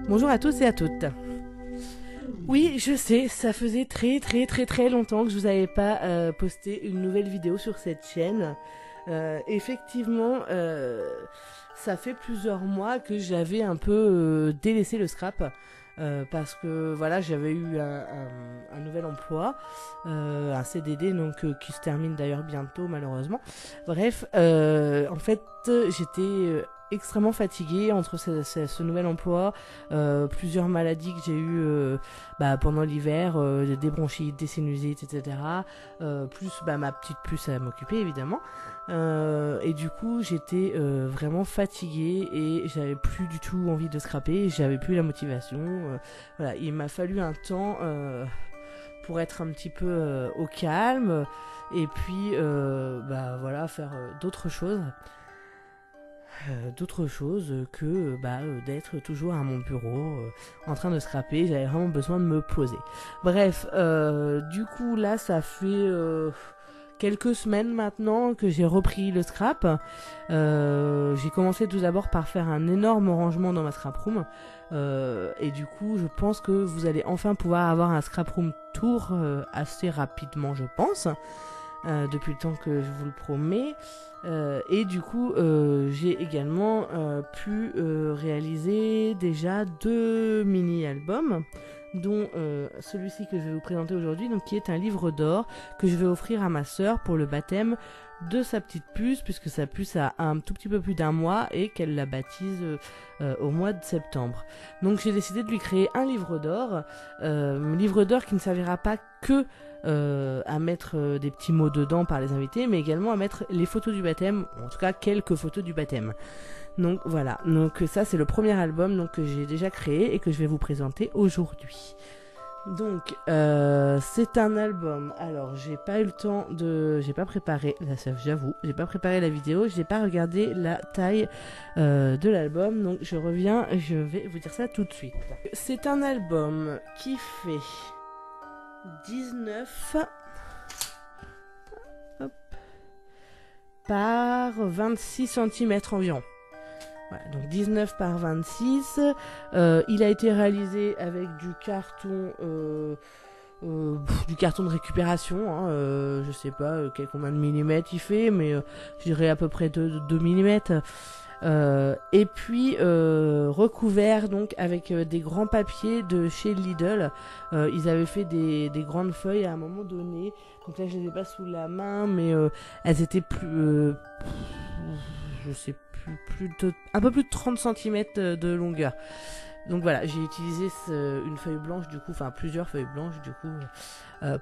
Bonjour à tous et à toutes. Oui, je sais, ça faisait très longtemps que je vous avais pas posté une nouvelle vidéo sur cette chaîne. Effectivement, ça fait plusieurs mois que j'avais un peu délaissé le scrap. Parce que voilà, j'avais eu un nouvel emploi, un CDD donc qui se termine d'ailleurs bientôt malheureusement. Bref, en fait, j'étais extrêmement fatiguée entre ce nouvel emploi, plusieurs maladies que j'ai eues pendant l'hiver, des bronchites, des sinusites, etc. Plus ma petite puce à m'occuper évidemment. Et du coup j'étais vraiment fatiguée et j'avais plus du tout envie de scraper, j'avais plus la motivation. Voilà, il m'a fallu un temps pour être un petit peu au calme et puis voilà, faire d'autres choses que d'être toujours à mon bureau en train de scraper. J'avais vraiment besoin de me poser. Bref, du coup là ça fait quelques semaines maintenant que j'ai repris le scrap. J'ai commencé tout d'abord par faire un énorme rangement dans ma scrap room. Et du coup, je pense que vous allez enfin pouvoir avoir un scrap room tour assez rapidement, je pense. Depuis le temps que je vous le promets. Et du coup, j'ai également pu réaliser déjà 2 mini-albums, dont celui-ci que je vais vous présenter aujourd'hui, donc qui est un livre d'or que je vais offrir à ma sœur pour le baptême de sa petite puce, puisque sa puce a un tout petit peu plus d'1 mois et qu'elle la baptise au mois de septembre. Donc j'ai décidé de lui créer un livre d'or qui ne servira pas que à mettre des petits mots dedans par les invités, mais également à mettre les photos du baptême, en tout cas quelques photos du baptême. Donc voilà, donc ça c'est le premier album donc, que j'ai déjà créé et que je vais vous présenter aujourd'hui. Donc c'est un album, alors j'ai pas eu le temps de... j'ai pas préparé, j'avoue, j'ai pas préparé la vidéo, j'ai pas regardé la taille de l'album, donc je reviens, je vais vous dire ça tout de suite. C'est un album qui fait 19 par 26 cm environ. Voilà, donc 19 par 26. Il a été réalisé avec du carton de récupération. Je sais pas combien de millimètres il fait, mais je dirais à peu près 2 millimètres. Et puis recouvert donc avec des grands papiers de chez Lidl. Ils avaient fait des grandes feuilles à un moment donné, donc là je les ai pas sous la main, mais elles étaient plus je sais un peu plus de 30 cm de longueur. Donc voilà, j'ai utilisé une feuille blanche du coup, enfin plusieurs feuilles blanches du coup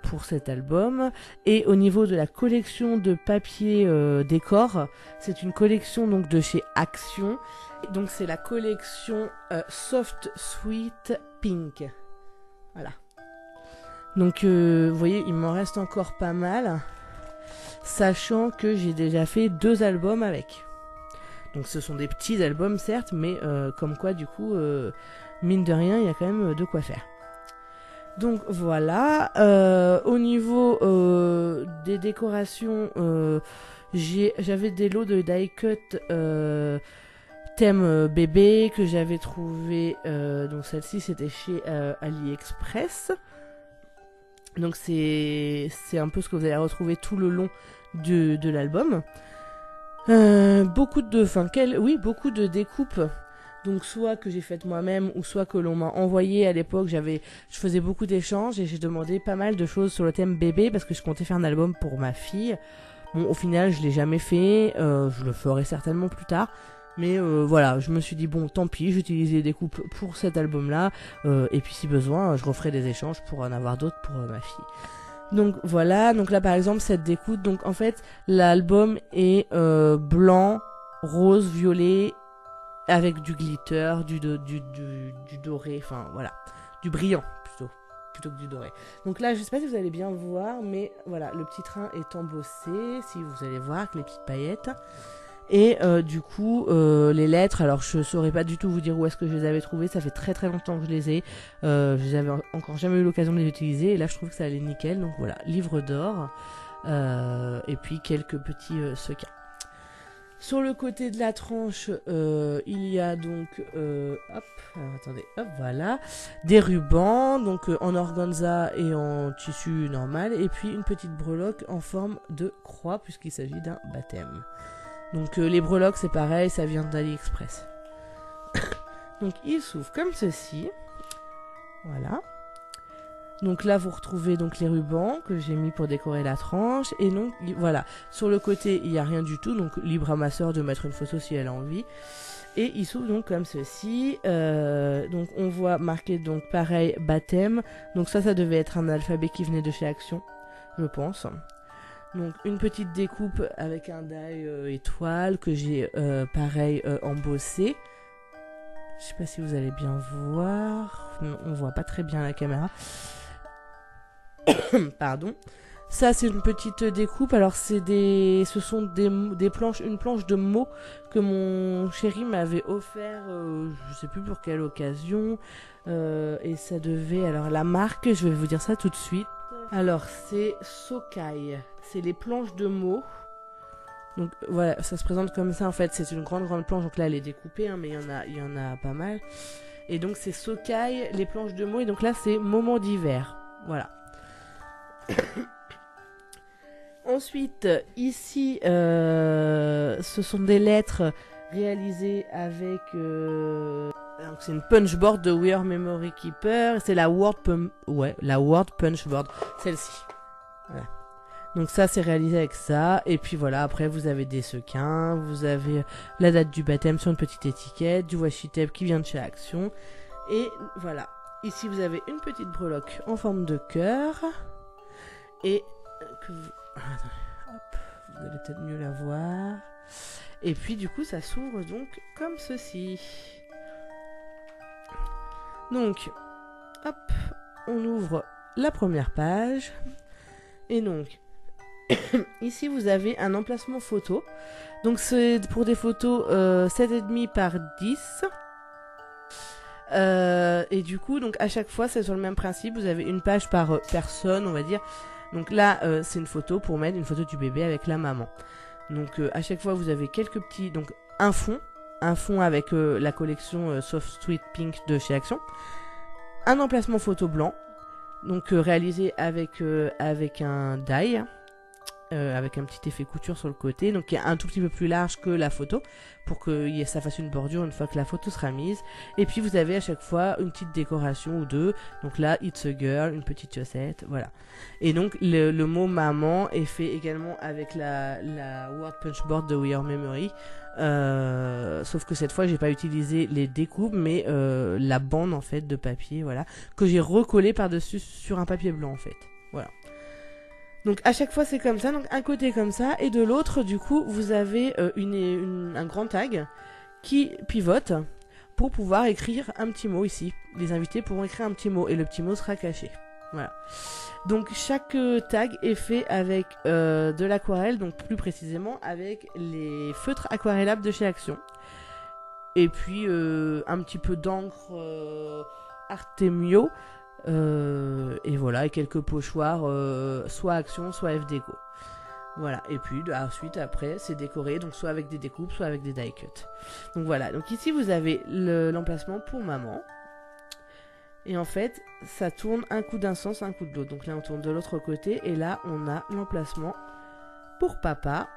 pour cet album. Et au niveau de la collection de papier décor, c'est une collection donc de chez Action. Donc c'est la collection Soft Sweet Pink. Voilà. Donc vous voyez, il m'en reste encore pas mal, sachant que j'ai déjà fait 2 albums avec. Donc ce sont des petits albums certes, mais comme quoi du coup, mine de rien, il y a quand même de quoi faire. Donc voilà, au niveau des décorations, j'avais des lots de die cut thème bébé que j'avais trouvé, donc celle-ci c'était chez AliExpress. Donc c'est un peu ce que vous allez retrouver tout le long de l'album. Beaucoup de découpes, donc soit que j'ai faites moi-même ou soit que l'on m'a envoyé. À l'époque je faisais beaucoup d'échanges et j'ai demandé pas mal de choses sur le thème bébé parce que je comptais faire un album pour ma fille. Bon, au final je l'ai jamais fait, je le ferai certainement plus tard, mais voilà, je me suis dit bon tant pis, j'utilise les découpes pour cet album là, et puis si besoin je referai des échanges pour en avoir d'autres pour ma fille. Donc voilà, donc là par exemple cette découpe, donc en fait l'album est blanc, rose, violet, avec du glitter, du doré, enfin voilà, du brillant plutôt que du doré. Donc là je sais pas si vous allez bien voir, mais voilà, le petit train est embossé, si vous allez voir, avec les petites paillettes. Et du coup les lettres, alors je saurais pas du tout vous dire où est-ce que je les avais trouvées, ça fait très longtemps que je les ai, je les avais encore jamais eu l'occasion de les utiliser et là je trouve que ça allait nickel. Donc voilà, livre d'or, et puis quelques petits sequins. Sur le côté de la tranche, il y a donc, hop, alors attendez, hop, voilà, des rubans, donc en organza et en tissu normal, et puis une petite breloque en forme de croix, puisqu'il s'agit d'un baptême. Donc les breloques, c'est pareil, ça vient d'AliExpress. Donc il s'ouvre comme ceci, voilà. Donc là, vous retrouvez donc les rubans que j'ai mis pour décorer la tranche. Et donc, voilà. Sur le côté, il n'y a rien du tout. Donc, libre à ma soeur de mettre une photo si elle a envie. Et il s'ouvre donc comme ceci. Donc, on voit marqué donc pareil, baptême. Donc ça devait être un alphabet qui venait de chez Action, je pense. Donc, une petite découpe avec un die étoile que j'ai pareil embossé. Je sais pas si vous allez bien voir. Non, on voit pas très bien la caméra. Pardon. Ça, c'est une petite découpe. Alors, ce sont des planches, une planche de mots que mon chéri m'avait offert, je sais plus pour quelle occasion. Et ça devait, alors la marque, je vais vous dire ça tout de suite. Alors, c'est Sokai. C'est les planches de mots. Donc voilà, ça se présente comme ça en fait. C'est une grande planche. Donc là, elle est découpée, hein, mais il y en a pas mal. Et donc, c'est Sokai, les planches de mots. Et donc là, c'est Moment d'hiver. Voilà. Ensuite, ici, ce sont des lettres réalisées avec... donc c'est une punchboard de We Are Memory Keeper. C'est la Word Punchboard, celle-ci. Voilà. Donc ça, c'est réalisé avec ça. Et puis voilà, après, vous avez des sequins. Vous avez la date du baptême sur une petite étiquette. Du washi tape qui vient de chez Action. Et voilà. Ici, vous avez une petite breloque en forme de cœur. Et que vous... Hop, vous allez peut-être mieux la voir. Et puis du coup ça s'ouvre donc comme ceci. Donc, hop, on ouvre la première page. Et donc, ici vous avez un emplacement photo. Donc c'est pour des photos 7,5 par 10. Et du coup, donc à chaque fois c'est sur le même principe. Vous avez une page par personne, on va dire. Donc là, c'est une photo pour mettre une photo du bébé avec la maman. Donc à chaque fois, vous avez quelques petits... Donc un fond avec la collection Soft Sweet Pink de chez Action. Un emplacement photo blanc, donc réalisé avec un die, avec un petit effet couture sur le côté, donc qui est un tout petit peu plus large que la photo, pour que ça fasse une bordure une fois que la photo sera mise. Et puis vous avez à chaque fois une petite décoration ou deux, donc là It's a Girl, une petite chaussette, voilà. Et donc le mot maman est fait également avec la Word Punchboard de We Are Memory, sauf que cette fois j'ai pas utilisé les découpes mais la bande en fait de papier, voilà, que j'ai recollé par dessus sur un papier blanc en fait, voilà. Donc à chaque fois c'est comme ça, donc un côté comme ça, et de l'autre du coup vous avez un grand tag qui pivote pour pouvoir écrire un petit mot ici. Les invités pourront écrire un petit mot et le petit mot sera caché. Voilà. Donc chaque tag est fait avec de l'aquarelle, donc plus précisément avec les feutres aquarellables de chez Action. Et puis un petit peu d'encre Artemio. Et voilà, et quelques pochoirs, soit Action, soit FDeco. Voilà, et puis ensuite après c'est décoré, donc soit avec des découpes, soit avec des die cuts. Donc voilà, donc ici vous avez l'emplacement pour maman. Et en fait, ça tourne un coup d'un sens, un coup de l'autre. Donc là on tourne de l'autre côté, et là on a l'emplacement pour papa.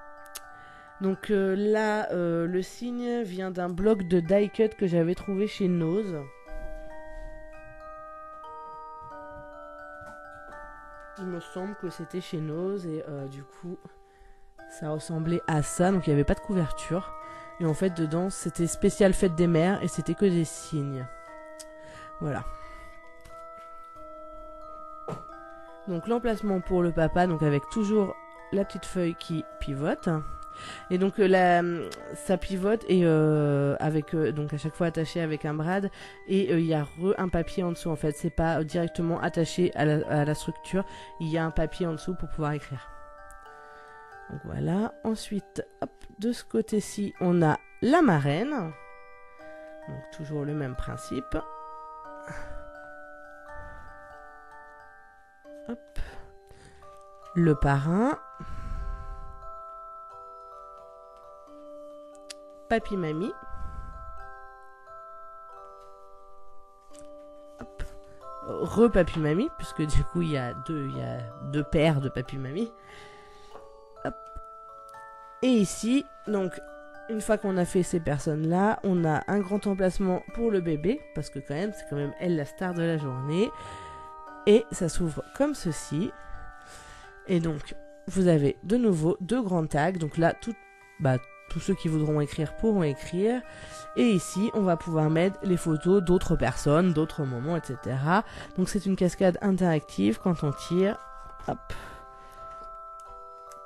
Donc là, le signe vient d'un bloc de die cut que j'avais trouvé chez Nose. Il me semble que c'était chez Nose et du coup ça ressemblait à ça, donc il n'y avait pas de couverture. Et en fait dedans c'était spécial fête des mères et c'était que des signes. Voilà. Donc l'emplacement pour le papa, donc avec toujours la petite feuille qui pivote. Et donc ça pivote et avec donc à chaque fois attaché avec un brad, et il y a un papier en dessous en fait, c'est pas directement attaché à la structure, il y a un papier en dessous pour pouvoir écrire. Donc voilà, ensuite hop, de ce côté-ci on a la marraine, donc toujours le même principe. Hop. Le parrain. Papy Mamie. Re-Papy Mamie, puisque du coup il y a deux paires de Papy Mamie. Hop. Et ici, donc, une fois qu'on a fait ces personnes-là, on a un grand emplacement pour le bébé, parce que c'est quand même elle la star de la journée. Et ça s'ouvre comme ceci. Et donc, vous avez de nouveau deux grands tags. Donc là, tous ceux qui voudront écrire pourront écrire. Et ici, on va pouvoir mettre les photos d'autres personnes, d'autres moments, etc. Donc c'est une cascade interactive. Quand on tire, hop,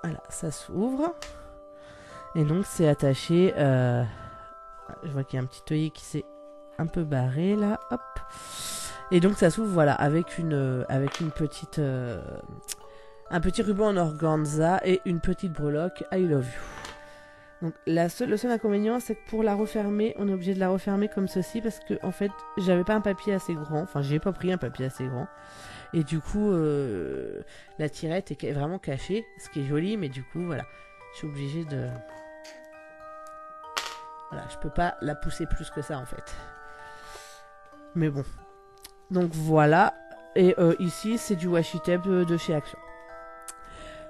voilà, ça s'ouvre. Et donc c'est attaché. Je vois qu'il y a un petit œillet qui s'est un peu barré là, hop. Et donc ça s'ouvre, voilà, avec une petite, un petit ruban en organza et une petite breloque I love you. Donc le seul inconvénient, c'est que pour la refermer, on est obligé de la refermer comme ceci parce que en fait, j'avais pas un papier assez grand. Enfin, j'ai pas pris un papier assez grand. Et du coup, la tirette est vraiment cachée, ce qui est joli, mais du coup, voilà, je suis obligé de... Voilà, je peux pas la pousser plus que ça en fait. Mais bon. Donc voilà. Et ici, c'est du washi tape de chez Action.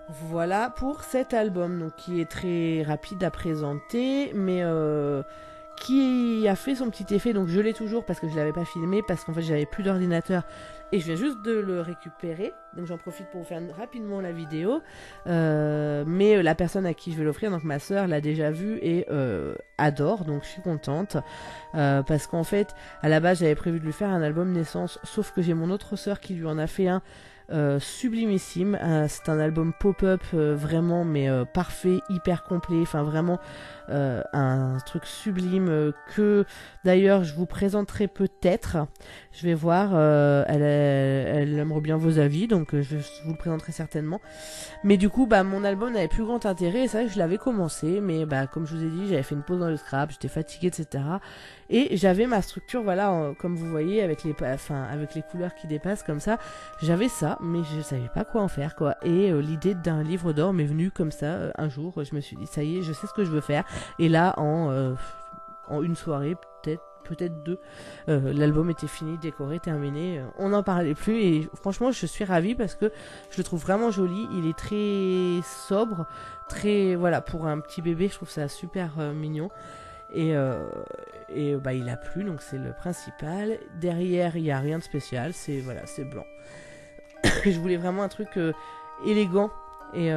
Voilà pour cet album, donc qui est très rapide à présenter, mais qui a fait son petit effet. Donc je l'ai toujours parce que je l'avais pas filmé, parce qu'en fait j'avais plus d'ordinateur et je viens juste de le récupérer. Donc j'en profite pour vous faire rapidement la vidéo. Mais la personne à qui je vais l'offrir, donc ma soeur, l'a déjà vu et adore, donc je suis contente. Parce qu'en fait, à la base j'avais prévu de lui faire un album naissance, sauf que j'ai mon autre soeur qui lui en a fait un. Sublimissime, c'est un album pop-up vraiment mais parfait, hyper complet, enfin vraiment un truc sublime que d'ailleurs je vous présenterai peut-être, je vais voir, elle aimerait bien vos avis, donc je vous le présenterai certainement, mais du coup mon album n'avait plus grand intérêt, et c'est vrai que je l'avais commencé, mais comme je vous ai dit, j'avais fait une pause dans le scrap, j'étais fatiguée, etc. Et j'avais ma structure, voilà, comme vous voyez, avec les couleurs qui dépassent comme ça, j'avais ça, mais je savais pas quoi en faire, quoi. Et l'idée d'un livre d'or m'est venue comme ça, un jour, je me suis dit, ça y est, je sais ce que je veux faire. Et là, en une soirée, peut-être deux, l'album était fini, décoré, terminé, on n'en parlait plus, et franchement, je suis ravie parce que je le trouve vraiment joli, il est très sobre, voilà, pour un petit bébé, je trouve ça super mignon. Et il a plu, donc c'est le principal. Derrière, il n'y a rien de spécial, c'est blanc. Je voulais vraiment un truc élégant et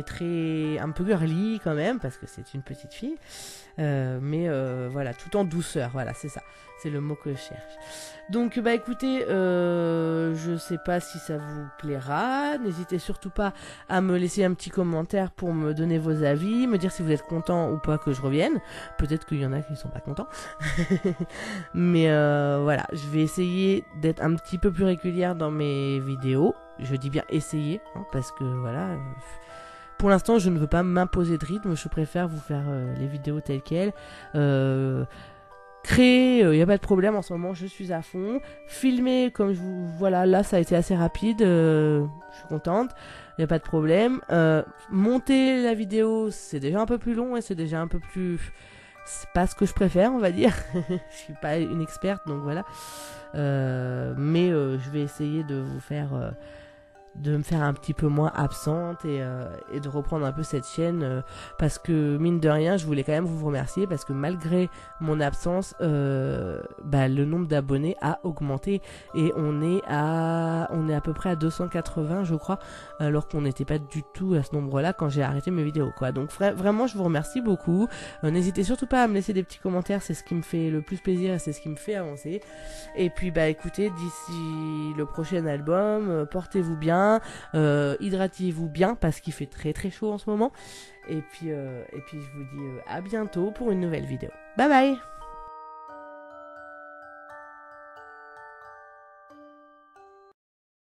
très un peu girly quand même, parce que c'est une petite fille. Mais voilà, tout en douceur, voilà, c'est ça. C'est le mot que je cherche. Donc écoutez, je sais pas si ça vous plaira. N'hésitez surtout pas à me laisser un petit commentaire pour me donner vos avis, me dire si vous êtes content ou pas que je revienne. Peut-être qu'il y en a qui sont pas contents. Mais voilà, je vais essayer d'être un petit peu plus régulière dans mes vidéos. Je dis bien essayer, hein, parce que voilà... Pour l'instant, je ne veux pas m'imposer de rythme, je préfère vous faire les vidéos telles quelles. Créer, il n'y a pas de problème, en ce moment je suis à fond. Filmer, comme voilà, là ça a été assez rapide, je suis contente, il n'y a pas de problème. Monter la vidéo, c'est déjà un peu plus long et c'est déjà un peu plus... C'est pas ce que je préfère, on va dire. Je suis pas une experte, donc voilà. Mais je vais essayer de vous faire... de me faire un petit peu moins absente et de reprendre un peu cette chaîne parce que mine de rien je voulais quand même vous remercier parce que malgré mon absence le nombre d'abonnés a augmenté et on est à peu près à 280 je crois, alors qu'on n'était pas du tout à ce nombre là quand j'ai arrêté mes vidéos, quoi. Donc vraiment je vous remercie beaucoup, n'hésitez surtout pas à me laisser des petits commentaires, c'est ce qui me fait le plus plaisir et c'est ce qui me fait avancer. Et puis écoutez, d'ici le prochain album, portez-vous bien, hydratez-vous bien parce qu'il fait très très chaud en ce moment, et puis je vous dis à bientôt pour une nouvelle vidéo. Bye bye.